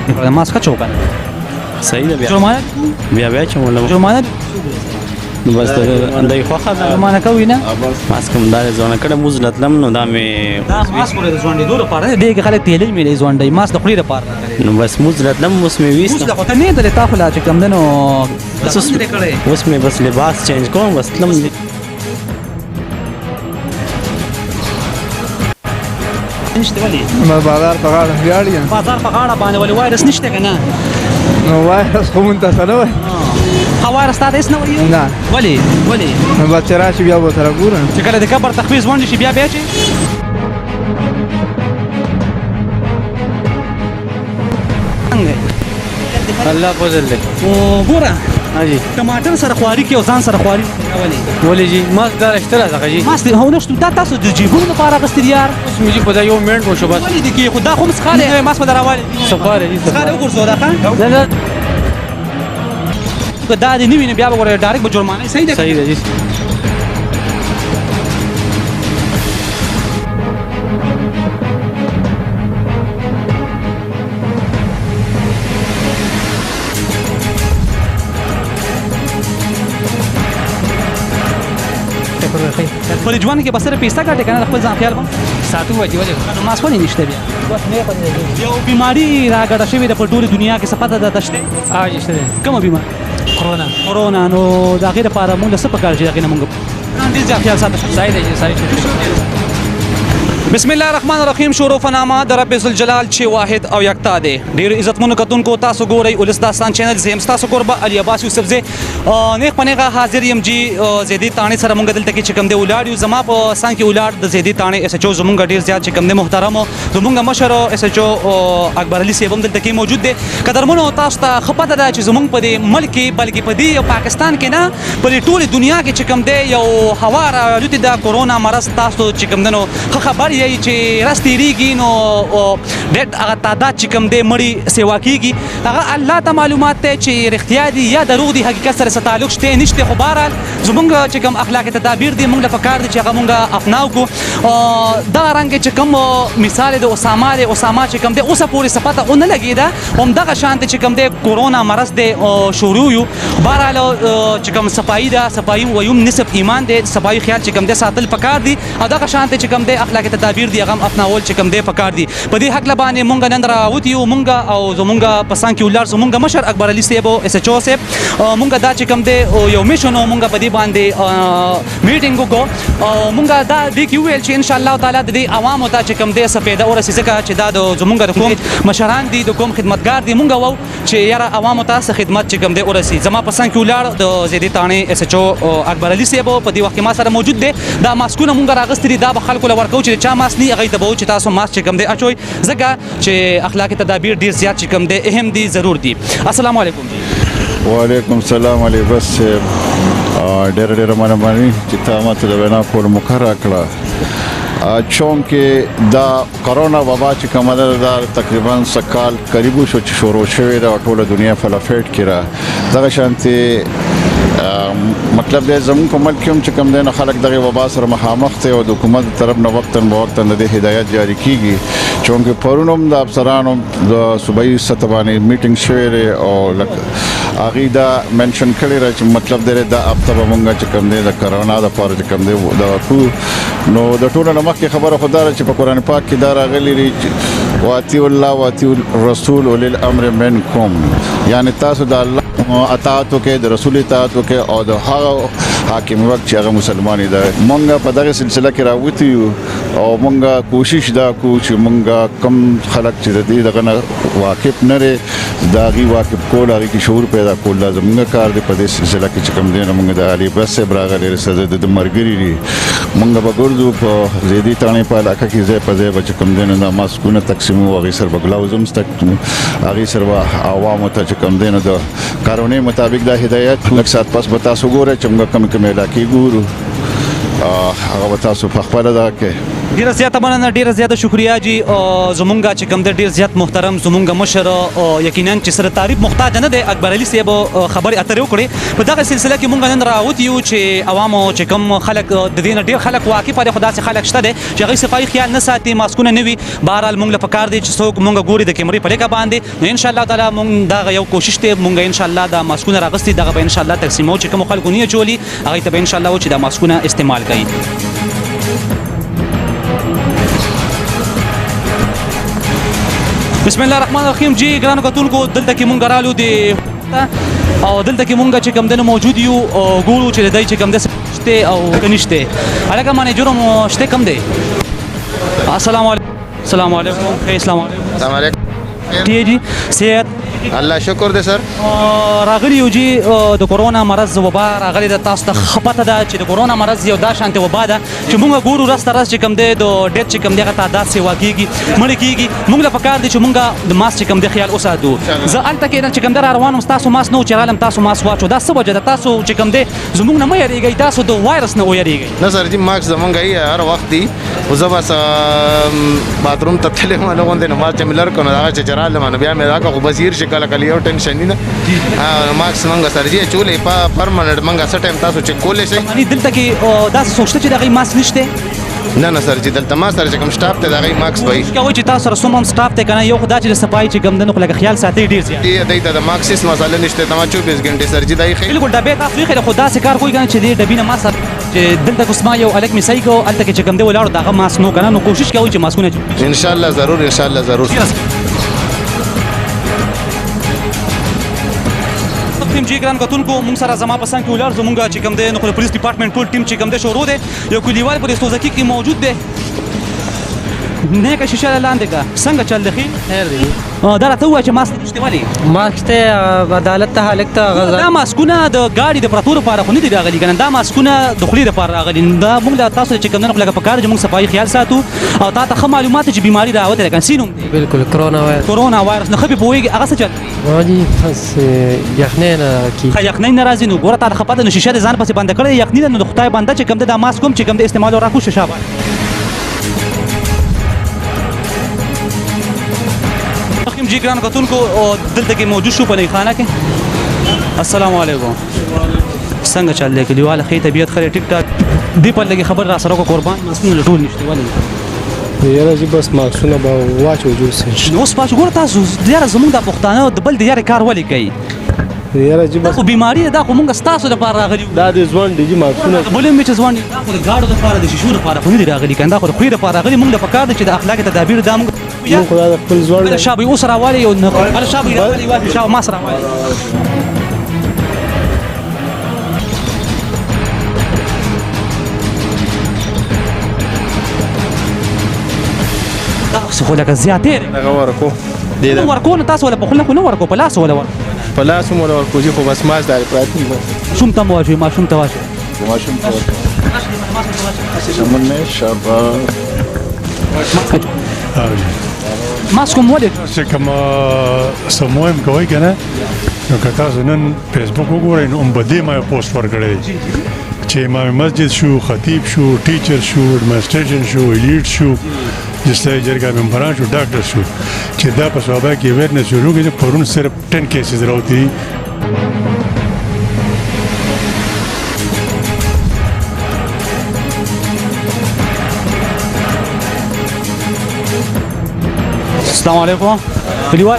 ماسک چوکا صحیح ده جرمانه بیا چې مولا جرمانه نو بس د خوخه ده جرمانه کوي نه ماسک هم دا ځونه کړه موز لتلم نو دا مې دا ماسک ولې ځوانډي دوه لپاره دی کې خلک تیلې مې ځوانډي ماسک د خوري لپاره نو بس موز لتلم اوس مې اوس وېست دا خو ته نه درې تا خو لا چې کم دنو اوس مې بس لباس چینج کوم بس تلم نشته ولې بازار په غاړه ویاړي بازار په غاړه باندې ولې وایرس نشته کنه نو وایرس خو مونږ ته نه وای وایرس تا دېس نه وایي نه ولې نو بچ راشي بیا به سره ګورم چې کله د کبر تخفیض ونډي شي بیا چې الله فضل دی ګوره حاجی ټماټر سره خواري کې او ځان سره خواري ولې جی ماسک دا اشترا ځکه جی ماسک هو نشته دا تاسو د جیبونو لپاره غستر یار اوس مې په دا یو منټ وشو بس ولې دي کې خدا خو مسخاله ماسک دراواله سفاره دي مسخاله وګورځو دا ښه دا دا دې نیوینه بیا وګوره ډایرکټ به جرمانه صحیح ده صحیح ده جی په ژوند کې بسره پیسې ګټه کنه خپل ځان خیال ساتو وځي ولې نو ماسک ولې نشته بیا یو بیماری راګړه شوې ده په ټوله دنیا کې سپاته ده تشته حاجی شته کومه بیماری کرونا نو دا غیر لپاره موږ څه پکار چې دا موږ ډیر ځان خیال ساتو صحیح ده صحیح بسم الله الرحمن الرحیم شروع فنامه در رب ذوالجلال چې واحد او یکتا دی ډیر عزتمنو کتونکو تاسو ګورئ ولس داستان چینل زم تاسو قربا علي عباس یوسف زه نیک پنهغه حاضر یم جی زیدی تانی سره مونږ دلته کې چې کوم دی ولاړ یو زما په سان کې ولاړ د زیدی تانی اس ایچ او زمونږ ډیر زیات چې کوم دی محترم زمونږ مشر اس ایچ او اکبر علي صاحب هم دلته کې موجود دی قدرمنو تاسو ته خپته ده چې زمونږ په دې ملک کې بلکې په دې پاکستان کې نه په ټوله دنیا کې چې کوم دی یو هوا راوتی د کورونا مرض تاسو چې کوم دنو خبر یې چې تیریږي نو ډېر هغه تعداد چې کوم دی مړي سیوا کیږي هغه الله ته معلومات ته چې رښتیا دي یا دروغ دي حقیقت سره تعلق شته نشته خو بهرحال زمونږ چې کوم اخلاقي تدابیر دي مونږ له پکار دي چې هغه مونږ اپناو کو دا رنګ چې کوم مثال د اسامه چې کوم دی اوسه پورې صفته اون لګیدا هم دغه شانت چې کوم دی کورونا مرض دی شروع یو بهرحال چې کوم صفائی دا صفائی ويوم نسب ایمان دی صفائی خیال چې کوم دی ساتل پکار دي او دغه شانت چې کوم دی اخلاقي تدابیر دي هغه اپناول چې کوم دی پکار دي په دې حق لبانې مونږ نن راوتی یو مونږ او زمونږ پسان کې ولر زمونږ مشر اکبر علي صاحب او اس ایچ او صاحب مونږ دا چې کوم دی یو میشن مونږ په دې باندې میټینګ وکړو او مونږ دا د کیو ویل چې ان شاء الله تعالی د عوامو ته چې کوم دی سپیدا اور سیسکه چې دا د زمونږ د کوم مشران دي د کوم خدمتګار دي مونږ وو چې یاره عوامو ته خدمت چې کوم دی اور سي زما پسان کې ولر د زیدی تانی اس ایچ او اکبر علي صاحب په دې وخت ما سره موجود دي دا ماسکونه مونږ راغستري دا به خلکو لور کو چې چا ماس نه هغه ته به چې تاسو ماس چې کوم دی اچوي ځکه چې اخلاقي تدابیر ډیر زیات چې کوم دی اهم دي ضرور دي السلام علیکم وعلیکم السلام علی بس ډېر ډېر مننه چې تاسو ماته د وینا کول مقرره کړه چون کې دا کرونا وبا چې کومه ده تقریبا سکال قریبو شو چې شروع شوې ده ټوله دنیا فلافیټ کړه دغه شانتي مطلب دې زموږ په ملک کې هم چې کوم دی نه خلک دغه وبا سره مخامخ دي او د حکومت طرف نه وختن به وختن د هدایت جاری کیږي چون کې پرونم د افسرانو د صوبایي سطح باندې میټینګ شوی او هغه دا منشن کړی را چې مطلب دې دا هفته به مونږ چې کوم دی د کرونا د پاره چې کوم دی دا نو د ټولو نه مخکې خبره خدای چې په قران پاک کې دا راغلی دی واتی الله واتی الرسول اولي الامر منکم یعنی تاسو د الله اطاعت وکړئ د رسول اطاعت وکړئ او د هغه حاکم وخت چې هغه مسلمان دی مونږ په دغه سلسله کې راوتی او مونږ کوشش دا کو چې مونږ کم خلک چې دې دغه نه واقف نه لري دا غي واقف کول هغه کې شعور پیدا کول لازم نه کار دی په دې سلسله کې چې کوم دی مونږ د علي بس براغله رسد د مرګري دي مونږ به ګورځو په زیدي تانه په علاقه کې ځای په ځای بچ کوم دی نه ماسکونه تقسیم او غي سر بغلاوزم ستک هغه سر عوامو ته چې کوم دی نه د قانوني مطابق دا هدایت لک سات پس به تاسو ګورئ چې موږ کوم علاقې ګورو هغه به تاسو په خپل دا کې ډیره زیاته مننه ډیره زیاته شکریا جی زمونږه چې کوم د ډیر زیات محترم زمونږه مشر یقینا چې سره تعریف محتاج نه دی اکبر علي صاحب خبرې اترې وکړي په دغه سلسله کې مونږ نن راوت یو چې عوامو چې کوم خلک د دې نه ډیر خلک واقف دي خدا سي خلک شته دي چې هغه صفایي خیال نه ساتي ماسکونه نه وي بهرحال مونږ له پکار دي چې څوک مونږ ګوري د کیمرې په لیکه باندې نو ان شاء الله تعالی مونږ دا یو کوشش ته مونږ ان شاء الله دا ماسکونه راغستي دغه به ان شاء الله تقسیمو چې کوم خلکو نه چولي هغه ته به ان شاء الله چې دا ماسکونه استعمال کړي بسم الله الرحمن الرحیم جی ګرانو کتونکو دلته کې مونږ رالو دي او دلته کې مونږ چې کوم دنه موجود یو ګورو چې دای چې کوم د شته او کنيشته الګا باندې جوړم شته کم دی السلام علیکم السلام علیکم السلام علیکم السلام علیکم جی صحت الله شکر دې سر راغلی یو جی د کورونا مرض وبا راغلی د تاسو ته خپته ده چې د کورونا مرض یو دا شانته وبا ده چې موږ ګورو راست راست چې کم دی د ډیټ چې کم دی غته تعداد سی واقعيږي مړ کیږي موږ له پکار دي چې موږ د ماس چې کم دی خیال اوساتو زه الته کې چې کم در روانم تاسو ماس نو چرالم تاسو ماس واچو دا څه وجه ده تاسو چې کم دی زموږ نه مې یریږي تاسو د وایرس نه ویریږي نه سر جی ماکس زمونږ یې هر وخت دی او زه بس باتروم ته تللی ما نه غوندې نه ما چې ملر کنه دا چې چرالم نو بیا مې دا کو بصیر شکل کلی یو ټینشن نه ماکس منګه سر جی چولې پرمننت منګه څه ټایم تاسو چې کولې شي अनि دلته کې دا سوچته چې دغه ماس نشته نه سر جی دلته ما سره چې کوم سټاپ ته دغه ماکس وای کوي چې تاسو سره سومم سټاپ ته کنه یو خدا چې صفای چې کم دنه خلک خیال ساتي ډیر زیات دې دایته د ماکسیس مساله نشته تما 24 غنټه سر جی دای خې بالکل ډبه تاسو خیر خدا سي کار کوي کنه چې دې ډبینه ما سره چې دلته کوسما یو الک می سایکو الته کې چې کم دی ولاړ دغه ماس نو کنه نو کوشش کوي چې ماسکونه ان شاء الله ضرور ان شاء الله ضرور ټیم جی ګران کتونکو موږ سره زما پسند کې ولر زمونږ چې کوم دی نو پولیس ډپارټمنټ ټول ټیم چې کوم دی شروع دی یو کلیوال په استوزکی کې موجود دی نه کا شیشه لاندې کا څنګه چل دی خیر دی دا راته وای چې ماسک نشته والی ماسک ته عدالت ته حالک ته غزا دا ماسکونه د گاډي د پراتور لپاره خو نه دي راغلي کنه دا ماسکونه د خولي لپاره راغلي دا موږ له تاسو چې کوم نه خپل په کار چې موږ صفایي خیال ساتو او تا ته معلومات چې بیماری راوته ده کنه سینوم بالکل کرونا وایرس نه خبي بويږي هغه څه چل واجی بس یخنه کی یخنۍ ناراضي نو ګوره تا د خپه د شیشه د ځان پسې بند کړی یخنۍ نو د خدای بنده چې کوم د ماسک کوم چې کوم د استعمال را کوشش شابه جی ګران کتونکو دلته کې موجود شو په نه خانه کې السلام علیکم څنګه چل دی کلیوال خې طبيعت خره ټیک ټاک دی په لګي خبر را سره کو قربان مسونه ټول نشته ولې یاره جی بس ماکسونه به واچو جوړ سي نو اوس پاتې ګور تاسو یاره زمونږ د پښتانه د بل د یاره کار ولې کوي یاره جی دا بس خو بیماری ده خو مونږ ستاسو لپاره راغلي دا د ځوان دی جی ماکسونه بولې مې چې ځوان دا خو د گاډو لپاره د شیشو لپاره خو نه دي راغلي کنده خو د خوې لپاره راغلي مونږ د پکار دي چې د اخلاق تدابیر دا مونږ مونږ خو دا خپل ځوان بل شابه اوس راوالي یو نه بل شابه راوالي واحد شابه ما سره راوالي تاسو خو لکه زیاتې هغه ورکو دی نو ورکو نه تاسو ولا په خله خو نه ورکو په لاس ولا ورکو په لاس مو ورکو جی خو بس ماس دار پراتی شوم تم واجی ما شوم تواجی ماشوم شمنه شابه ماسکوم ولې چې کوم سمویم کوي کنه نو که تاسو نن فیسبوک وګورئ نو بده ما پوسټ ورکړی چې امام مسجد شو خطیب شو ټیچر شو ایڈمنسټریشن شو ایلیټ شو جسته جرګه ممبران شو ډاکټر شو چې دا په صحابه کې اویرنس شروع کړي پرون صرف 10 کیسز راوتی السلام علیکم کلیوال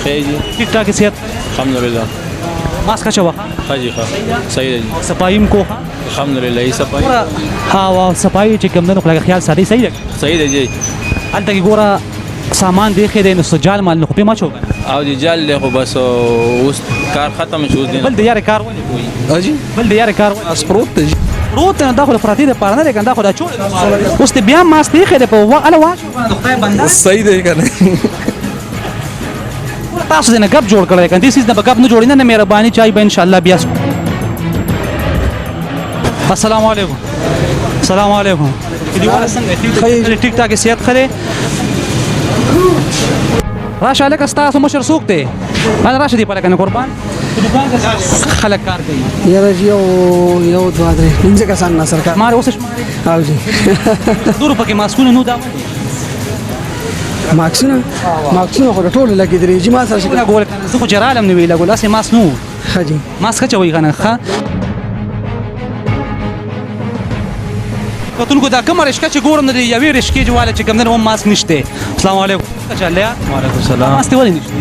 خیر جی ٹھیک ٹھاک صحت الحمدللہ ماسک چوا حاجی خا صحیح ہے جی صفایم کو الحمدللہ یہ صفائی ها وا صفای چې کوم نه خلک خیال ساتي صحیح ده صحیح ہے جی انت کی ګوره سامان دی خې د سجال مال نه په ما چو او جی جال له خو بس اوس کار ختم شو دي بل د یار کار ولې اجي بل د یار کار اسپروت ته روت نه داخله پراتی د پارنه ده کنده خدا چول اوس ته بیا ماس دی خې په وا الا واچو د خدای بنده صحیح دی کنه تاسو نه غب جوړ کړی کنه دې نه غب نه جوړینه نه مهرباني چای به ان شاء الله بیا السلام علیکم السلام علیکم کلیوال څنګه ټیک ټاک صحت خره راشه لکه تاسو مشر سوق ته انا راشه دی پر کنه قربان دکان کې خلک کار کوي یاره جی یو دوه درې پنځه کسان نه سرکار ماره اوس شماره او جی دور پکې ماسکونه نو دا ماکسونه خو ټول لګې درې جی ما سره څنګه ګول کنه زه خو جرالم نه ویل ګول اسه ماس نو حاجی ماس کچوي کنه ښه کتونکو دا کوم رشکه چې ګورم د یوې رشکې جواله چې کوم نه ماسک نشته السلام علیکم چلیا وعلیکم السلام ماسک ولې نشته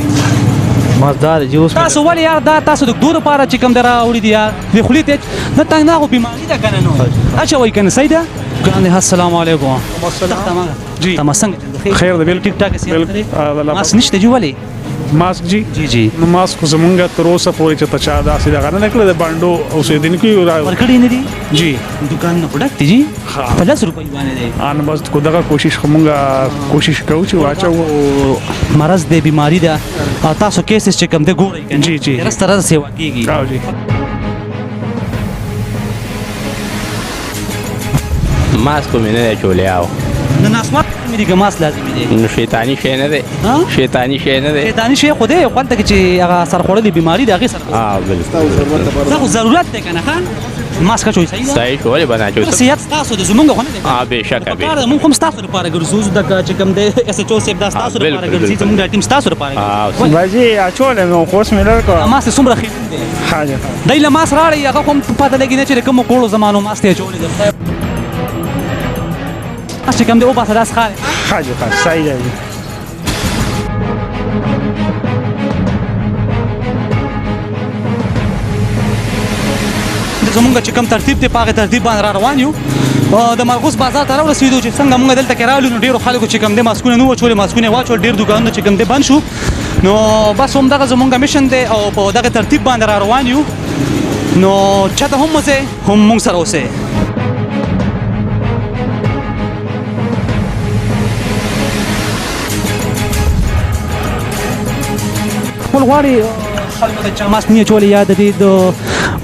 مازدار جی اوس تاسو ولې یار دا تاسو د دور لپاره چې کوم درا وړي دي یار د خولي ته نه تنګ نه بیماری ده کنه نو اچھا وای کنه سیدا کنه السلام علیکم السلام جی تم څنګه خیر ده بالکل ټیک ټاک سي ماسک نشته جی ولې ماسک جی جی نو ماسک زمونږه تر اوسه پورې چې تچا داسې دغه نه کړل د باندې اوسېدونکو ورکړی نه دي جی دکان نه پډک دي جی 50 روپۍ باندې دی ان بس کو دغه کوشش کومه کوشش کوو چې واچو مرض دی بیماری ده او تاسو کیسز چې کوم دی ګورئ جی جی رستره سیوا کیږي او جی ماسک مې نه چولې او نه ناسمات مې دي ګماس لازم دي نو شیطانی شی نه دی شیطانی شی نه دی شیطانی شی خو دې خپل ته چې هغه سرخوړلې بیماری ده هغه سره بالکل دا ضرورت دی کنه خان ماسک چوي صحیح ده صحیح شو ولې بنا چوي صحت تاسو د زمونږ خو نه دی به شک به مونږ هم تاسو لپاره ګرځو د چې کوم دی اس ایچ او سیب دا تاسو لپاره ګرځي زمونږ ټیم تاسو لپاره باجی اچول نو خوش مې لرکو ماسک څومره خېل دی حاجه دای له ماس راړی هغه هم پته لګی نه چې کوم کوړو زمانو ماسک ته چولې ده چې کوم دی او باسه داس خاله حاجه صحیح دی زمونږ چې کوم ترتیب دی پاغه ترتیب باندې را روان یو د مرغوس بازار ته ورسېدو چې څنګه موږ دلته کې رالو نو ډیرو خلکو چې کوم دی ماسکونه نو چولې ماسکونه واچول ډیر دکانونه چې کوم دی بند شو نو بس هم دغه زمونږ میشن دی او په دغه ترتیب باندې را روان یو نو چاته هم مزه هم موږ سره اوسه خپل غواړي خلکو ته چې ماسک نه چولې یاد دي د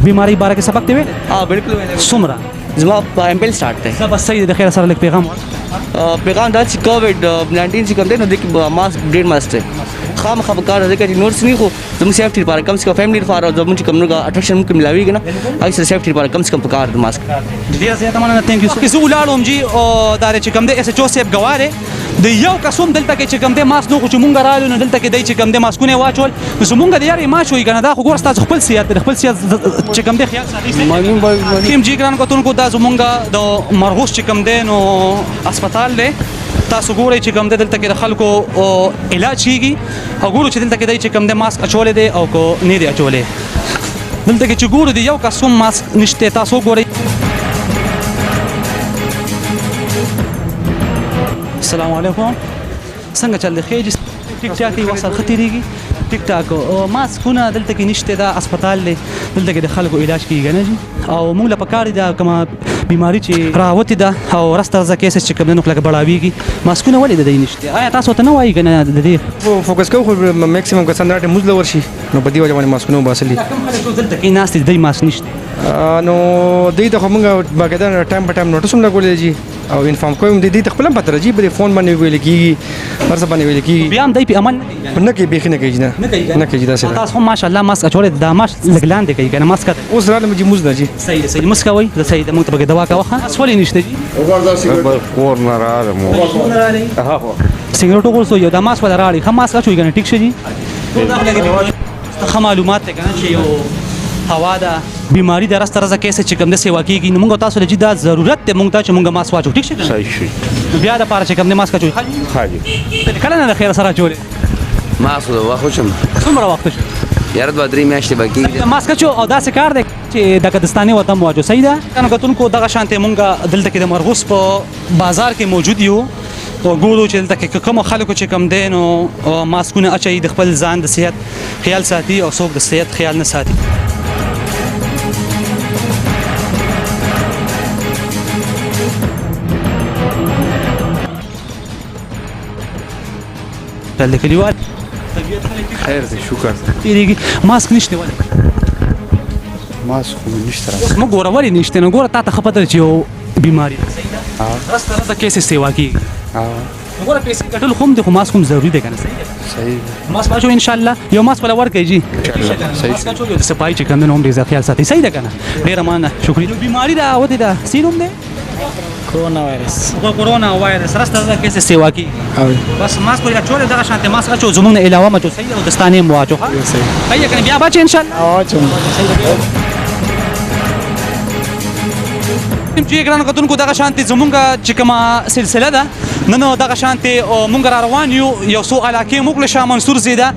بیماری باره کې سبق دی ویل بالکل ویل څومره زما امپل سٹارټ دی زه بس صحیح د خیر سره لیک پیغام پیغام دا چې کووډ 19 چې کوم دی نو د ماسک ډیر مست دی خام خبرکار دی چې نور سني خو زموږ سیفټي لپاره کم څه کم فیملی لپاره زموږ کوم نو اټریکشن کوم ملاويږي نه هغه سره سیفټي لپاره کم څه کم پکار د ماسک ډیر زیاته مننه ثانک یو زه ولاړم جی او دا چې کوم دی اس ایچ او سیب غواره د یو قسم دلته کې چې کوم دی ماسک نو چې مونږ رالو نو دلته کې دی چې کوم دی ماسکونه واچول زمونږ د یاري ما شوې کنه دا خو ګور تاسو خپل سیاست چې کوم دی خیال ساتي کیم جی ګران کوتونکو دا زمونږ د مرغوس چې کوم دی نو هسپتال دی تاسو ګورئ چې کوم دی دلته کې د خلکو علاج کیږي او ګورو چې دلته کې دی چې کوم دی ماسک اچولې دی او کو نه دی اچولې دلته کې چې ګورو دی یو قسم ماسک نشته تاسو ګورئ السلام علیکم څنګه چل دی خیر ټیک ټاک دی وصل خطرېږي ټیک ټاک او ماسکونه دلته کې نشته دا هسپتال دی دلته کې د خلکو علاج کیږي نه جی او موږ له پکاري دا کومه بیماری چې راوتی ده او راسته کیسه چې کوم نه خلک بڑاويږي ماسکونه ولې د دې نشته آیا تاسو ته نه وایي کنه د دې فوکس کوو میکسیمم کسان راټه مزله ورشي نو په دې وجه باندې ماسکونه باسلي دلته کې ناس دې ماسک نشته نو دې ته موږ باګدان ټایم په ټایم نوټس هم لګولې جی او انفارم کوم دې ته خپل پته راځي په فون باندې ویل کیږي ورسره باندې ویل کیږي بیا هم دای په عمل نه کوي بيخ نه کوي نه کوي دا څه تاسو هم ماشاءالله ماسک اچولې دا ماسک لګلان دی کوي کنه ماسک اوس راځم جی مزه جی صحیح ماسک وای دا صحیح د موږ ته دوا کاوه اسولې نشته جی کور نه راځم سیګریټ وګورئ یو دا ماسک ولا راړي خه ماسک اچوي کنه ټیک شي جی خه معلومات ته کنه چې یو هوا دا بیماری د راست رزه کیسه چې کوم د سیوا کیږي نو موږ تاسو له جدا ضرورت ته موږ ته چې موږ ماسک واچو ټیک شي صحیح شي بیا د پاره چې کوم د ماسک اچوي حاجی کله نه خیر سره جوړه ماسک دا واخوشم څومره وخت شي یاره 2-3 میاشتې باقي ماسک چو او داسې کار دی چې د کدستاني وطن واچو صحیح ده کنه کتونکو دغه شانته مونږه دلته کې د مرغوس په بازار کې موجود یو او ګورو چې دلته کې کوم خلکو چې کم دین او ماسکونه اچي د خپل ځان د صحت خیال ساتي او څوک د صحت خیال نه ساتي تل کلیوال خیر دې شکر تیریږي ماسک نشته ولا ماسک نشته موږ ګوره ولې نشته نو ګوره تا ته خپته چې یو بیماری ده صحیح ده راسته کیسه سیوا کی وګوره پیسې ګټل خو هم د خو ماسک هم ضروري دی کنه صحیح ماسک واچو ان شاء الله یو ماسک ولا ورکړي جی ماسک واچو یو د صفای چې کم نه هم ډیر زیات خیال ساتي صحیح ده کنه ډیر مننه شکریہ بیماری دا وته دا سینوم ده کورونا وایرس کورونا وایرس راسته دا کیسه سیوا کی او بس ماسک ولا چوره دغه شانته ماسک واچو زمونږ نه علاوه مچو صحیح او دستانه مو واچو ها صحیح هيا کنه بیا بچ ان شاء الله واچم چې ګران کتونکو دغه شانتي زمونږه چې کومه سلسله ده نن دغه شانتي مونږ را روان یو څو علاقې موږ له شاه منصور زیده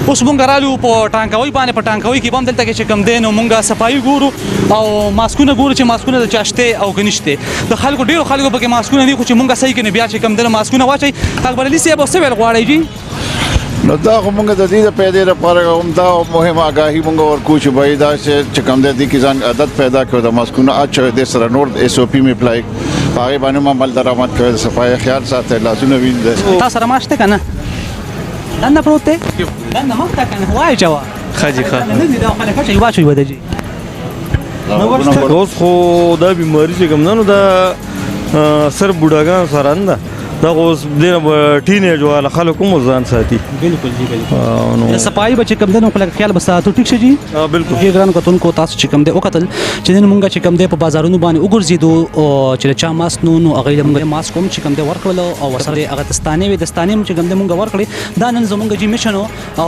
اوس مونږ رالو په ټانکوي باندې په ټانکوي کې بم دلته کې چې کم دین او مونږه صفایي ګورو او ماسکونه ګورو چې ماسکونه د چاشته او غنښته د خلکو ډیرو خلکو په کې ماسکونه نه خو چې مونږه صحیح کنه بیا چې کم دین ماسکونه واچي اکبر علي صاحب اوس ویل غواړي جی نو دا خو موږ د دې پیدا لپاره هم دا مهمه آگاهي موږ ورکو چې بای دا چې کم د دې کې ځان عادت پیدا کړو د ماسکونو اچو د سره نور اس او پی می اپلای هغه باندې عمل درآمد کوي د صفای خیال ساتي لاسونه وینځي تاسو سره ماشته کنه دنه پروت دی دنه مخته کنه وای جوا خاجي خا نه دي دا خلک چې واچوي ودجی اوس خو دا بیماری چې کوم نه دا سر بوډاګان سره نه دا اوس د ټینیج والا خلکو مو ځان ساتي بالکل جی بالکل صفای بچ کم دنو خلک خیال بساتو ټیک شي جی بالکل جی ګران کوتونکو تاسو چې کم دی او قتل چې نن مونږه چې کم دی په بازارونو باندې وګرځیدو چې چا ماسک نو هغه مونږه ماسک کوم چې کم دی ورکړل او ورسره هغه دستانه وي دستانه چې کم دی مونږه ورکړي دا نن زمونږ جی میشن او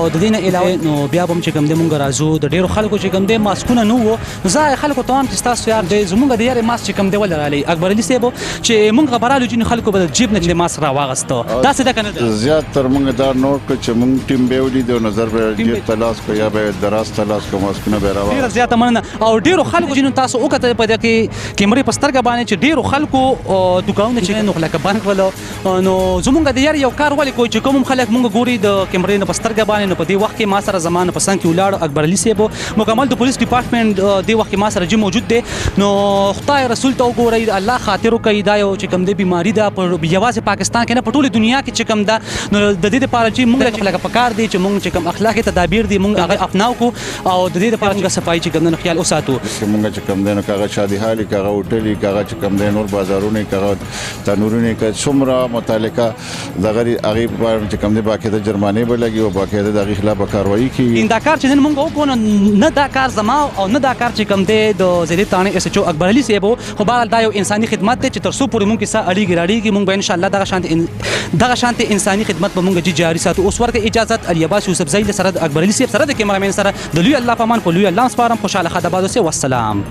د دې نه علاوه نو بیا هم چې کم دی مونږ راځو د ډیرو خلکو چې کم دی ماسکونه نو وو زای خلکو ته هم چې تاسو یار دی زمونږ د یاري ماسک چې کم دی ولرالي اکبر علي صاحب چې مونږ خبرالو چې خلکو په جیب نه ماسک راواغستو دا څه ده کنه زیات تر موږ دا نوٹ کړ چې موږ ټیم به ولې د نظر به جیب تلاش کو یا به دراز تلاش کو ماسکونه به راوړو ډیر زیات مننه او ډیرو خلکو چې تاسو وکړه په دې کې کیمرې پسترګه باندې چې ډیرو خلکو دکانونه چې نو خلک بانک ولو نو زمونږ د یار یو کار ولې کوی چې کوم خلک مونږ ګوري د کیمرې نه پسترګه باندې نو په دې وخت کې ما سره زمانه پسند کې ولاړ اکبر علي صاحب مکمل د پولیس ډپارټمنټ دې وخت کې ما سره جی موجود دی نو خدای رسول ته وګورئ الله خاطر کوي دا یو چې کوم د بیماری دا په یوازې پاکستان کې نه په ټوله دنیا کې چې کوم دا نو د دې لپاره چې موږ خلک پکار دي چې موږ چې کوم اخلاقي تدابیر دي موږ هغه اپناو کو او د دې لپاره چې صفای چې کوم نه خیال اوساتو چې موږ چې کوم دنه کاغه شادي حالي کاغه هوټلي کاغه چې کوم دنه نور بازارونه کاغه تنورونه کې څومره متعلقه دغه هغه چې کوم دي باقاعده جرمانه به لګي او باقاعده دغه خلاف کاروایی کوي دا کار چې نن موږ وکړو نه دا کار زما او نه دا کار چې کوم دی د زیدی تانه اس ایچ او اکبر علي صاحب خو بهر دا یو انساني خدمت دی چې تر څو پورې موږ کې سا اړیږي راړيږي موږ به ان شاء الله دغه شانتي انساني خدمت به موږ جاری ساتو اوس ورته اجازه علي عباس یوسف زید سره اکبر علي صاحب سره د کیمرامین سره د لوی الله پامان په لوی الله سپارم خوشاله خداباد اوسه والسلام